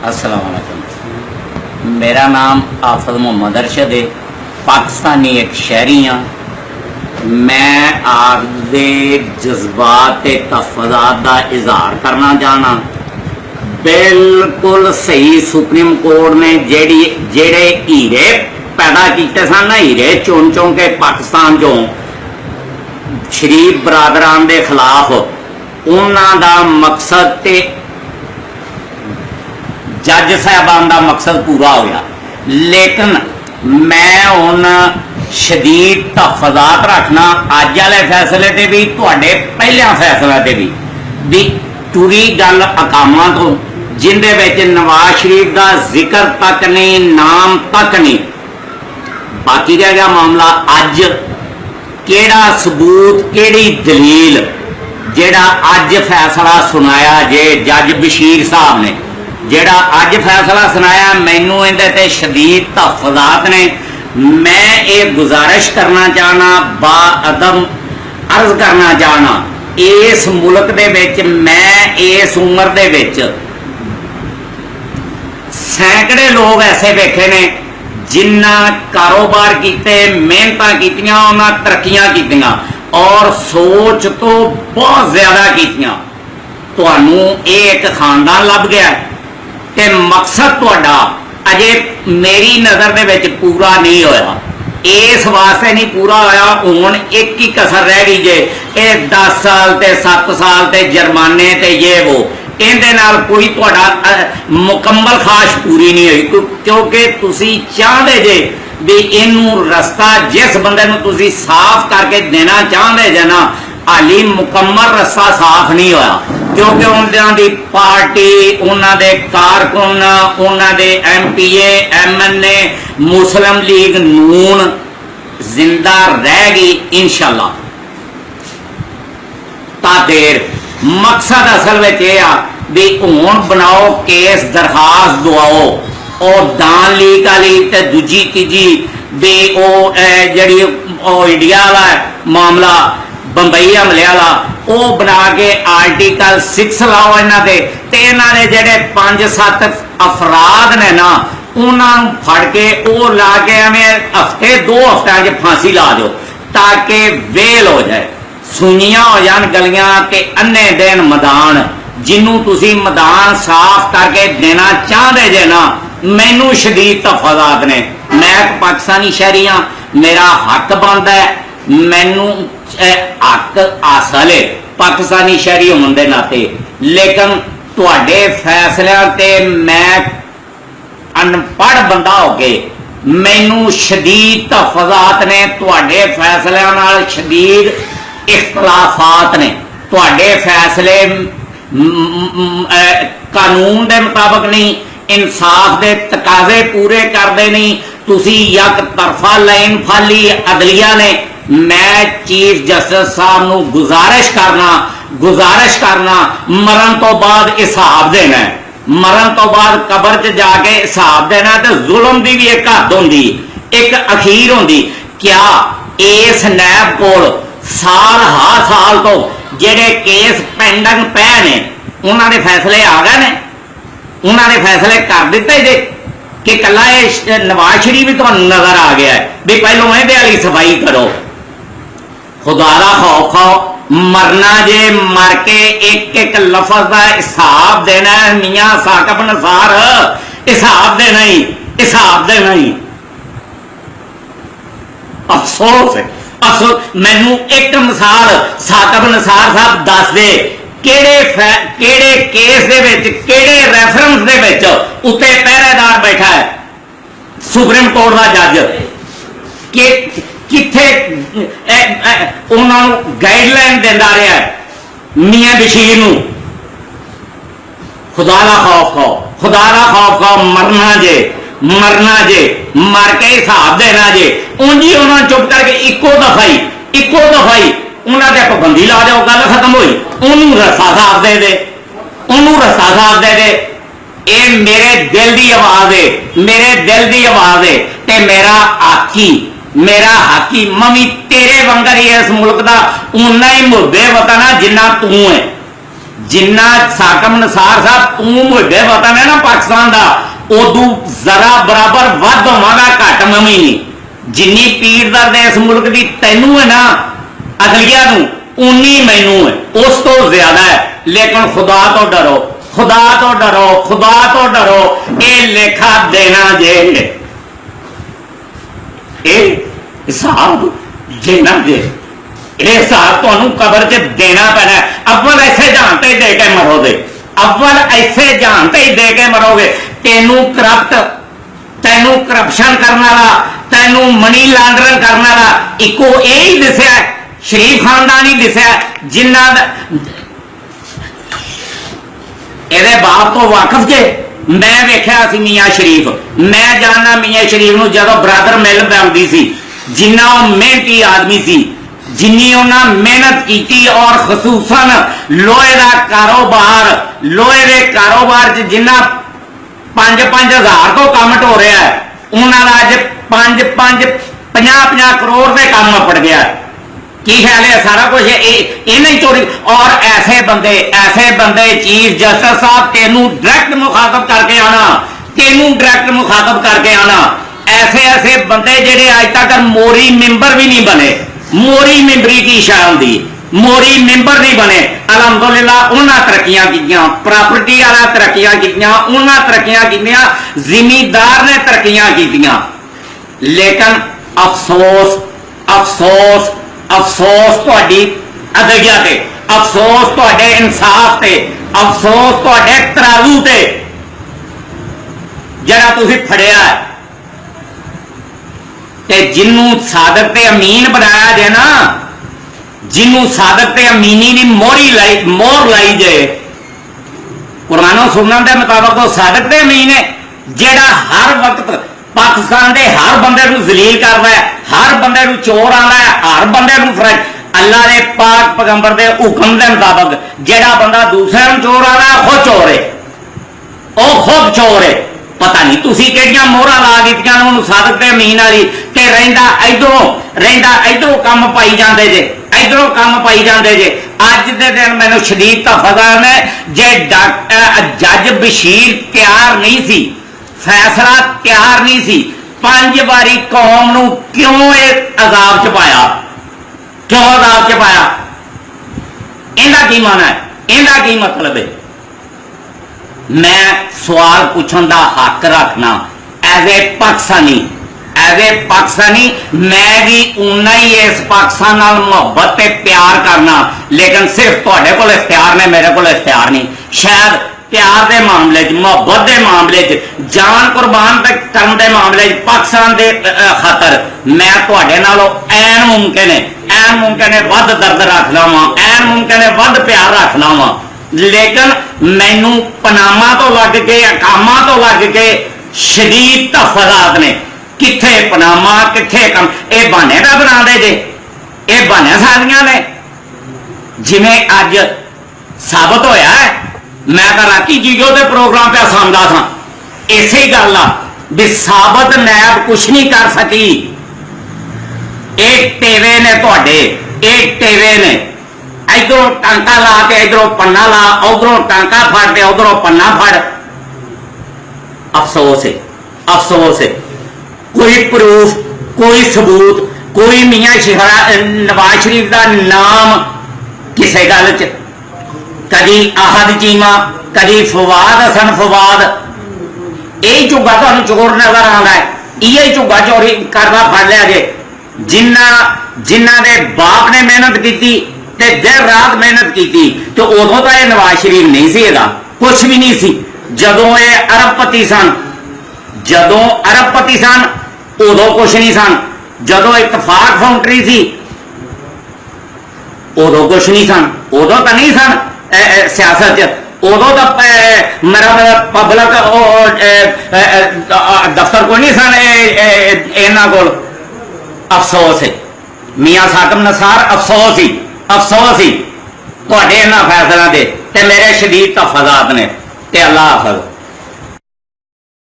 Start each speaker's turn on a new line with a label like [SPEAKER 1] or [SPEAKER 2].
[SPEAKER 1] अस्सलाम वालेकुम। मेरा नाम आफद मोहम्मद अरशद है, पाकिस्तानी एक शहरी हाँ। मैं आपके जज्बात ते तहफ़्फ़ुज़ात का इजहार करना चाहना। बिल्कुल सही सुप्रीम कोर्ट ने जेड़े हीरे पैदा किए सन ना, हीरे चुन चुन के पाकिस्तान चों शरीफ बरादरान के खिलाफ, उन्हां दा मकसद ते जज साहबान का मकसद पूरा होया। लेकिन मैं हुण शदीद तहफ़्फ़ुज़ात रखना अज वाले फैसले ते भी, तुहाडे पहलियां फैसले ते भी टुरी गल अकामां तो, जिंदे विच नवाज शरीफ का जिक्र तक नहीं, नाम तक नहीं। बाकी रह गया मामला अज केड़ा सबूत, केड़ी दलील, जेड़ा अज फैसला सुनाया जे जज बशीर साहब ने, जेड़ा अज फैसला सुनाया, मैनू इहदे ते शदीद तहफ़्फ़ुज़ात ने। मैं ये गुजारिश करना चाहना, बाअदब अर्ज करना चाहना, इस मुल्क दे विच मैं इस उम्र दे विच सैकड़े लोग ऐसे वेखे ने जिन्हां कारोबार किते, मेहनतां कीतियां, उन्हां तरक्कियां कीतियां और सोच तो बहुत ज्यादा कीतियां। तुहानूं ये एक खानदान लभ गया ते मकसद तुहाडा अजे मेरी नज़र दे विच पूरा नहीं होया। इस वास्ते नहीं पूरा होया, हुण एक ही कसर रह गई जे, ये 10 साल ते 7 साल ते जुर्माने ते ये वो, इहदे नाल कोई तुहाडा मुकम्मल ख्वाहिश पूरी नहीं हुई। क्योंकि तुसी चाहते जे भी इनू रस्ता जिस बंदे नूं तुसी साफ करके देना चाहते जे ना, हाली मुकम्मल रस्ता साफ नहीं होया। क्योंकि उन्होंने पार्टी, उन्होंने कारकुन, उन्होंने MPA MNA मुस्लिम लीग नून जिंदा रह गई इंशाअल्लाह। ता देर मकसद असल में यह आ भी हुण बनाओ केस, दरखास्त दवाओ और दान लीक वाली ते दूजी तीजी भी जी इंडिया वाला मामला, बंबई हमले वाला, वो बना के आर्टिकल 6 लाओ इन्हां दे, ते इन्हां दे जेड़े 5-7 अफराद ने ना, उन्होंने फड़ के वो ला के एवं हफ्ते 2 हफ्तों फांसी ला दो, ताकि वेल हो जाए, सुनियां हो जान गलियां ते अन्ने दिन मैदान। जिन्हों तुसी मैदान साफ करके देना चाहते जे ना, मैनू शदीद तहफ़्फ़ुज़ात ने। मैं एक पाकिस्तानी शहरी हाँ, मेरा हक बनता है, मैनू हक हासिल है पाकिस्तानी शहरी होने के नाते। लेकिन तुहाडे फैसलिਆਂ ते मैं अनपढ़ बंदा हो के मैनू शदीद तहफ़्फ़ुज़ात ने, तुहाडे फैसलिਆਂ नाल शदीद इख्तलाफात ने। तुहाडे फैसले कानून के मुताबिक नहीं, इंसाफ के तकाजे पूरे करते नहीं, तुसी यक तरफा लाइन फाली अदलिया ने। मैं चीफ जस्टिस साहब नूं गुजारिश करना मरण तो बाद हिसाब देना है, मरण तो बाद कबर च जाके हिसाब देना। तो जुल्म की भी एक हद होंदी, एक अखीर होंदी। क्या इस नैब कोल साल हर साल तो जेड़े केस पेंडिंग पे ने, उन्होंने फैसले आ गए ने, उन्होंने फैसले कर दिते जे कि कला नवाज शरीफ भी तुहानूं नजर आ गया है भी पहलों ये वाली सफाई करो। खुदा दा खौफ खाओ, मरना जे, मर के एक एक लफज का हिसाब देना है। मियां साकिब निसार हिसाब देना ही, हिसाब देना ही। अफसोस है, अफसोस। मैनू एक मिसाल साकिब निसार साहब दस दे, केड़े केस दे विच, केड़े रेफरेंस दे विच उत्ते पहरेदार बैठा है सुप्रीम कोर्ट का जज, कि किथे उन्होंने गाइडलाइन देता रहा है मियां बशीर नूं। खुदा दा खौफ खाओ, खुदा दा खौफ खाओ। मरना जे, मरना जे, मर के हिसाब देना जे। उंजी उन्होंने चुप करके इको दफाई उन्होंने पाबंदी ला दो, गल खत्म हुई। उन्होंने रस्सा साफ दे दे, उन्होंने रस्सा साफ दे दे। ये मेरे दिल की आवाज है, मेरे दिल की आवाज है। ते मेरा हाकी मवी तेरे वंगर ही इस मुल्क का उन्ना ही मुहब्बे वतन है जिन्ना तू है। जिन्ना साकम नसार साहब तू मुझे वतन है ना पाकिस्तान का, उदू जरा बराबर वध होवांगा, घट मैं भी नहीं। जिन्नी पीर दर्द इस मुल्क की तैनू है ना अगलिया उन्नी मैनू है, उस तो ज्यादा है। लेकिन खुदा तो डरो, खुदा तो डरो, खुदा तो डरो, ये लेखा देना जे, हिसाब देना जे, हिसाब तुहानू कबर च देना पैना। अव्वल ऐसे जान ते दे के मरोगे, अव्वल ऐसे जान ते दे के मरोगे। तेनू करप्ट, तेनू करप्शन करने वाला, तेनू मनी लॉन्ड्रिंग करने वाला इको यही दिसया, शरीफ खानदान ही दिसया, जिन्ना ਇਹਦੇ बाप तो वाकफ जे। मैं वेख्या सी मियाँ शरीफ, मैं जानना मियाँ शरीफ नूं जदों ब्रदर मिल पैंदी सी, जिन्ना मेहनती आदमी सी, जिन्नी उन्हें मेहनत की, और खसूसन लोहे का कारोबार, लोहे के कारोबार च जिन्ना 5-5 हज़ार तो काम ढो रहा है, उन्होंने अज 50-50 करोड़ के काम अपड़ गया। की ख्याल है सारा कुछ इन्हें चोरी। और ऐसे बंदे चीफ जस्टिस साहब तेनू डायरेक्ट मुखातब करके आना, तेनू डायरेक्ट मुखातब करके आना। ऐसे बंदे जेडे अज तक मोरी मेंबर भी नहीं बने, मोरी मेंबरी की शान दी, मोरी मेंबर नहीं बने। अलहमदुलिल्लाह उन्हें तरक्कियां कीतियां, प्रॉपर्टी वाला तरक्कियां कीतियां, उन्हें तरक्कियां कीतियां, जिमीदार ने तरक्कियां कीतियां। लेकिन अफसोस अफसोस अफसोस तुहाडी अदलिया ते, अफसोस तुहाडे इंसाफ ते, अफसोस तुहाडे तराजू ते जरा तुसीं फड़िया है। ते जिन्नू सादक ते अमीन बनाया जाए ना, जिन्नू सादक ते अमीनी की मोहर लाई जाए, कुरानो सुनने के मुताबिक तो सादक ते अमीन है, जेड़ा हर वक्त पाकिस्तान के हर बंदे को जलील करता है, हर बंदे को चोर आना है, हर बंदे को फरज। अल्लाह के पाक पैगंबर के हुक्म के मुताबिक जेड़ा बंदा दूसरे को चोर आना है, खुद चोर है, वह खुद चोर है। पता नहीं तुसी किहड़ियां मोहरां ला दित्तियां उहनूं सादक ते अमीन वाली, ते रहिंदा इधरों काम पाई जांदे जे, इधरों काम पाई जांदे जे। अज दे दिन मैनूं शदीद तफज़ है, जे जज बशीर तैयार नहीं सी, फैसला तैयार नहीं सी, 5 बारी कौम नूं क्यों अजाब च पाया, क्यों अजाब च पाया? इहदा की माना है, इहदा की मतलब है? मैं सवाल पूछण दा हक रखना एज ए पाकिस्तानी, मैं भी उन्ना ही इस पाकिस्तान नाल मुहब्बत ते प्यार करना, लेकिन सिर्फ तुहाडे कोल इख्तियार ने, मेरे कोल इख्तियार नहीं। शायद प्यार के मामले, मुहब्बत के मामले, जान कुर्बान करने के मामले, पाकिस्तान के खातर मैं तुहाडे नालों ऐन मुमकिन है वध दर्द रखना वा, ऐन मुमकिन है वध प्यार रखना वा। लेकिन मैनू पनामा तो लग के, अकामा तो लग के शदीद तफज़ात ने, किथे पनामा किथे कम, ये बहाने का बना दे जे, ये बहाने सारियां ने। जिमें अज साबित होया है, मैं तो राती जीओ के प्रोग्राम पे सुनता था, इसे गल आ भी साबित नैब कुछ नहीं कर सकी। एक टेवे ने तुहाडे, एक टेवे ने इधरों टांका ला के इधरों पन्ना ला, उधरों टांका फड़ के उधरों पन्ना फड़। अफसोस है, अफसोस है, कोई प्रूफ, कोई सबूत, कोई मियाँ नवाज शरीफ का नाम किसी गल च, कदी आहद चीमा, कदी फवाद हसन फवाद, यही झुग्गा तुहानूं चोर नजर आता है, यही झुग्गा चोरी करदा फड़ लिया जे। जिन्ना दे बाप ने मेहनत की, दिन रात मेहनत की, तो उदों तो यह नवाज शरीफ नहीं सी, कुछ भी नहीं सी। जदों ये अरबपति सन, जदों अरबपति सन उदों कुछ नहीं सन, जदों इतफाक फैक्ट्री सी उदों कुछ नहीं सन, उदों तो नहीं सन सियासत च, उदों तो मेरा पब्लिक दफ्तर कोई नहीं सन इन्हां कोल। अफसोस है मियाँ साकम नसार, अफसोस ही तुहाडे इन्हां फैसलों के, ते मेरे शदीद तफज़ात ने। ते अल्लाह हाफ़िज़।